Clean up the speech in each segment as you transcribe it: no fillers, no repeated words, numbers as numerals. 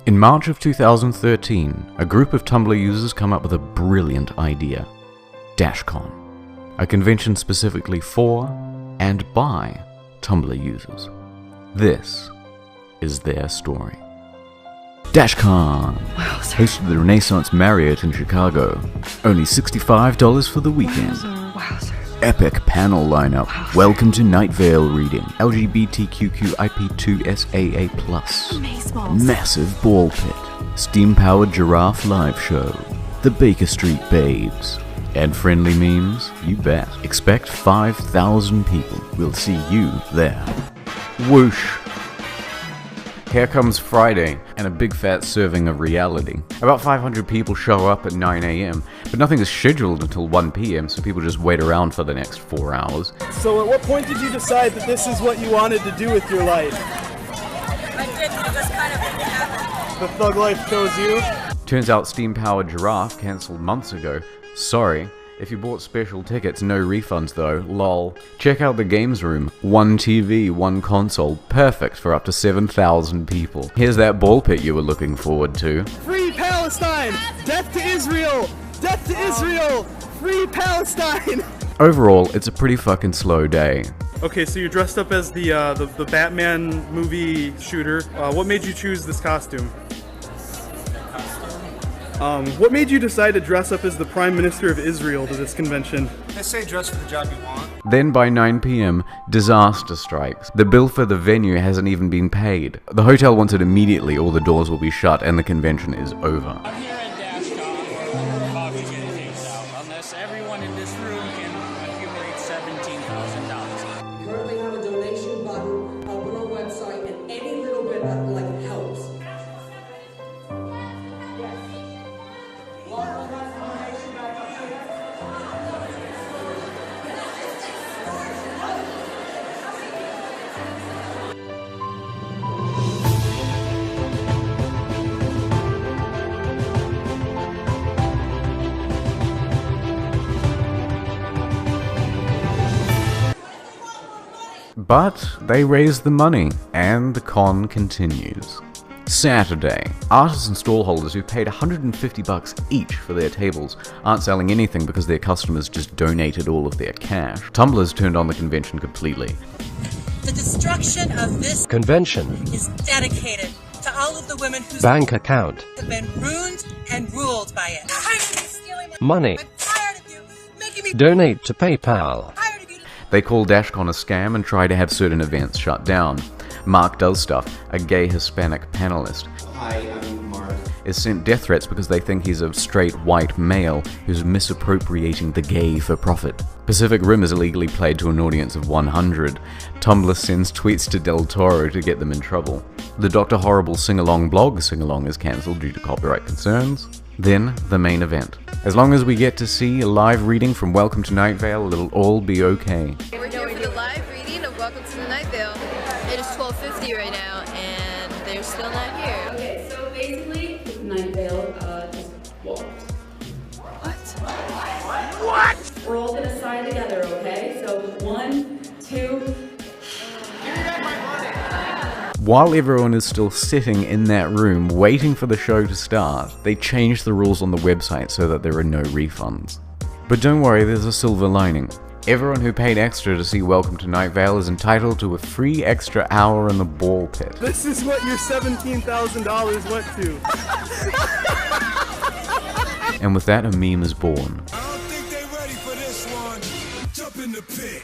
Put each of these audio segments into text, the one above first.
In March of 2013, a group of Tumblr users come up with a brilliant idea. Dashcon, a convention specifically for and by Tumblr users. This is their story. Dashcon, hosted at the Renaissance Marriott in Chicago. Only $65 for the weekend. Epic panel lineup. Welcome to Night Vale reading. LGBTQIP2SAA+. Massive ball pit. Steam-powered giraffe live show. The Baker Street Babes. And friendly memes? You bet. Expect 5,000 people. We'll see you there. Whoosh. Here comes Friday, and a big fat serving of reality. About 500 people show up at 9 AM, but nothing is scheduled until 1 PM, so people just wait around for the next 4 hours. So at what point did you decide that this is what you wanted to do with your life? I didn't, it just kind of happened. The thug life chose you? Turns out Steam-powered giraffe cancelled months ago. Sorry. If you bought special tickets, no refunds though, lol. Check out the games room. 1 TV, 1 console, perfect for up to 7,000 people. Here's that ball pit you were looking forward to. Free Palestine! Death to Israel! Death to Israel! Free Palestine! Overall, it's a pretty fucking slow day. Okay, so you're dressed up as the Batman movie shooter. What made you choose this costume? What made you decide to dress up as the Prime Minister of Israel to this convention? They say dress for the job you want. Then by 9 PM, disaster strikes. The bill for the venue hasn't even been paid. The hotel wants it immediately or the doors will be shut and the convention is over. I'm here at Dashcon. Coffee getting takes out. Unless everyone in this room can accumulate $17,000. We currently have a donation button up on our website, and any little bit that helps. But they raise the money, and the con continues. Saturday, artists and stallholders who paid $150 each for their tables aren't selling anything because their customers just donated all of their cash. Tumblr's turned on the convention completely. The destruction of this convention is dedicated to all of the women whose bank account have been ruined and ruled by it. I'm tired of you stealing my money. I'm tired of you making me donate to PayPal. tired of you. They call Dashcon a scam and try to have certain events shut down. Mark Does Stuff, a gay Hispanic panelist, Hi, I'm Mark. is sent death threats because they think he's a straight white male who's misappropriating the gay for profit. Pacific Rim is illegally played to an audience of 100. Tumblr sends tweets to Del Toro to get them in trouble. The Dr. Horrible sing-along blog sing-along is cancelled due to copyright concerns. Then, the main event. As long as we get to see a live reading from Welcome to Night Vale, it'll all be okay. We're here for the live reading of Welcome to the Night Vale. It is 12:50 right now, and they're still not here. Okay, so basically, Night Vale just walked. What? We're all gonna sign together, okay? So 1, 2. While everyone is still sitting in that room waiting for the show to start, they change the rules on the website so that there are no refunds. But don't worry, there's a silver lining. Everyone who paid extra to see Welcome to Night Vale is entitled to a free extra hour in the ball pit. This is what your $17,000 went to. And with that, a meme is born. I don't think they're ready for this one. Jump in the pit.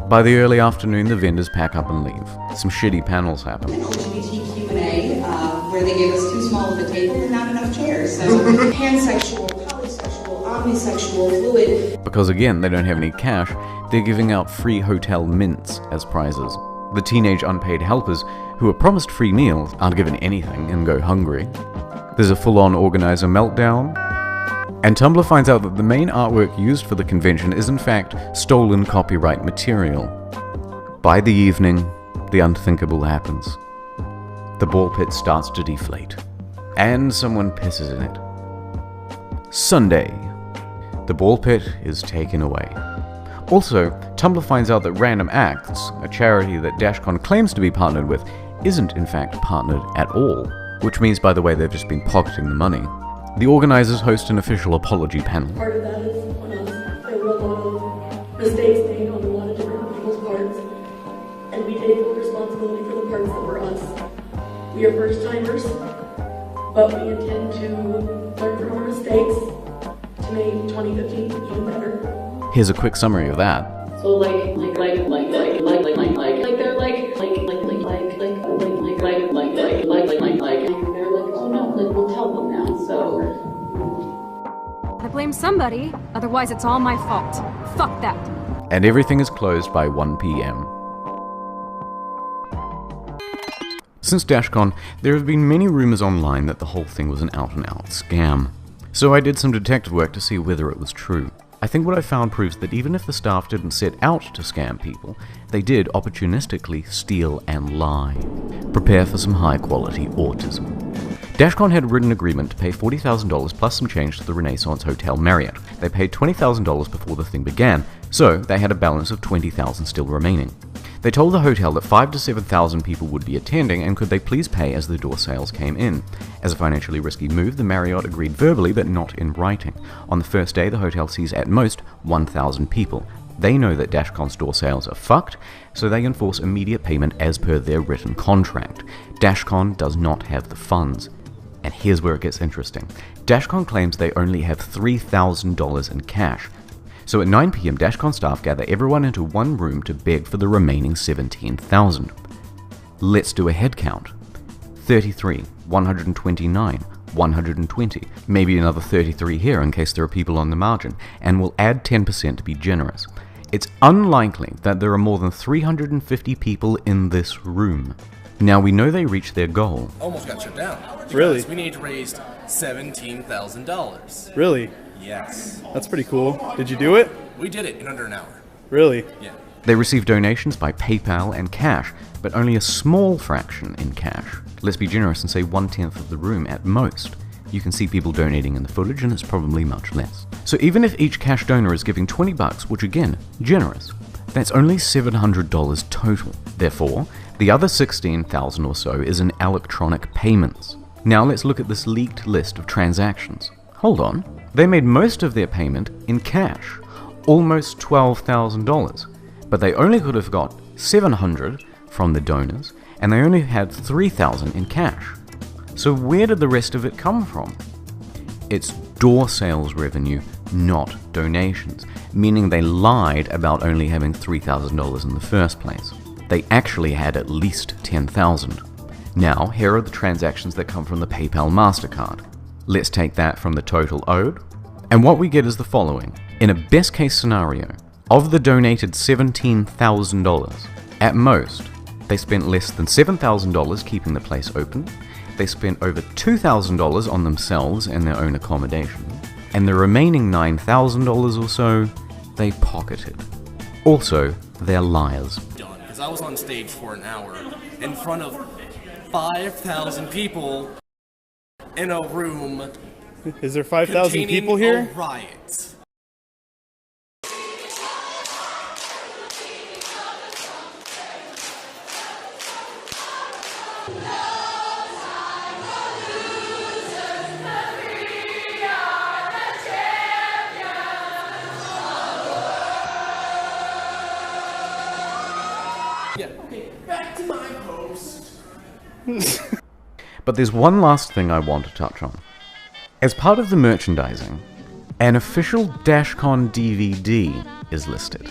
By the early afternoon, the vendors pack up and leave. Some shitty panels happen. LGBTQ&A, where they gave us too small of a table and not enough chairs. So pansexual, polysexual, omnisexual, fluid. Because again, they don't have any cash, they're giving out free hotel mints as prizes. The teenage unpaid helpers, who are promised free meals, aren't given anything and go hungry. There's a full-on organizer meltdown. And Tumblr finds out that the main artwork used for the convention is in fact stolen copyright material. By the evening, the unthinkable happens. The ball pit starts to deflate, and someone pisses in it. Sunday. The ball pit is taken away. Also, Tumblr finds out that Random Acts, a charity that Dashcon claims to be partnered with, isn't in fact partnered at all, which means, by the way, they've just been pocketing the money. The organizers host an official apology panel. Part of that is on us. There were a lot of mistakes made on a lot of different people's parts, and we take full responsibility for the parts that were us. We are first timers, but we intend to learn from our mistakes to make 2015 even better. Here's a quick summary of that. So they're oh no, we'll tell them now. So I blame somebody, otherwise it's all my fault. Fuck that. And everything is closed by 1 p.m. Since Dashcon, there have been many rumors online that the whole thing was an out-and-out scam. So I did some detective work to see whether it was true. I think what I found proves that even if the staff didn't set out to scam people, they did opportunistically steal and lie. Prepare for some high-quality autism. Dashcon had a written agreement to pay $40,000 plus some change to the Renaissance Hotel Marriott. They paid $20,000 before the thing began, so they had a balance of $20,000 still remaining. They told the hotel that 5,000 to 7,000 people would be attending and could they please pay as the door sales came in. As a financially risky move, the Marriott agreed verbally but not in writing. On the first day, the hotel sees at most 1,000 people. They know that Dashcon's door sales are fucked, so they enforce immediate payment as per their written contract. Dashcon does not have the funds. And here's where it gets interesting. Dashcon claims they only have $3,000 in cash. So at 9 p.m, Dashcon staff gather everyone into one room to beg for the remaining $17,000. Let's do a head count. 33, 129, 120, maybe another 33 here in case there are people on the margin, and we'll add 10% to be generous. It's unlikely that there are more than 350 people in this room. Now we know they reached their goal. Almost got shut down. Really? We need to raise $17,000. Really? Yes. That's pretty cool. Did you do it? We did it in under an hour. Really? Yeah. They received donations by PayPal and cash, but only a small fraction in cash. Let's be generous and say 1/10 of the room at most. You can see people donating in the footage and it's probably much less. So even if each cash donor is giving $20, which again, generous, that's only $700 total. Therefore, the other $16,000 or so is in electronic payments. Now let's look at this leaked list of transactions. Hold on. They made most of their payment in cash, almost $12,000, but they only could have got $700 from the donors, and they only had $3,000 in cash. So where did the rest of it come from? It's door sales revenue, not donations, meaning they lied about only having $3,000 in the first place. They actually had at least $10,000. Now, here are the transactions that come from the PayPal MasterCard. Let's take that from the total owed, and what we get is the following. In a best case scenario, of the donated $17,000, at most, they spent less than $7,000 keeping the place open, they spent over $2,000 on themselves and their own accommodation, and the remaining $9,000 or so, they pocketed. Also, they're liars. Because I was on stage for an hour in front of 5,000 people in a room. Is there 5,000 people here? A riot. Yeah, okay, back to my post. But there's one last thing I want to touch on. As part of the merchandising, an official Dashcon DVD is listed.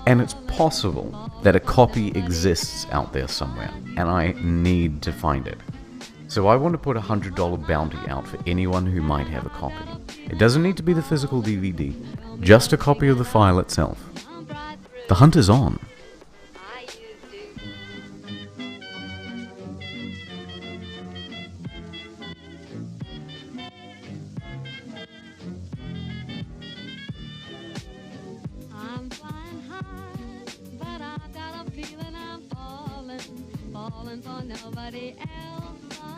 And it's possible that a copy exists out there somewhere, and I need to find it. So I want to put a $100 bounty out for anyone who might have a copy. It doesn't need to be the physical DVD, just a copy of the file itself. The hunt is on. I'm flying high, but I got a feeling I'm falling nobody else.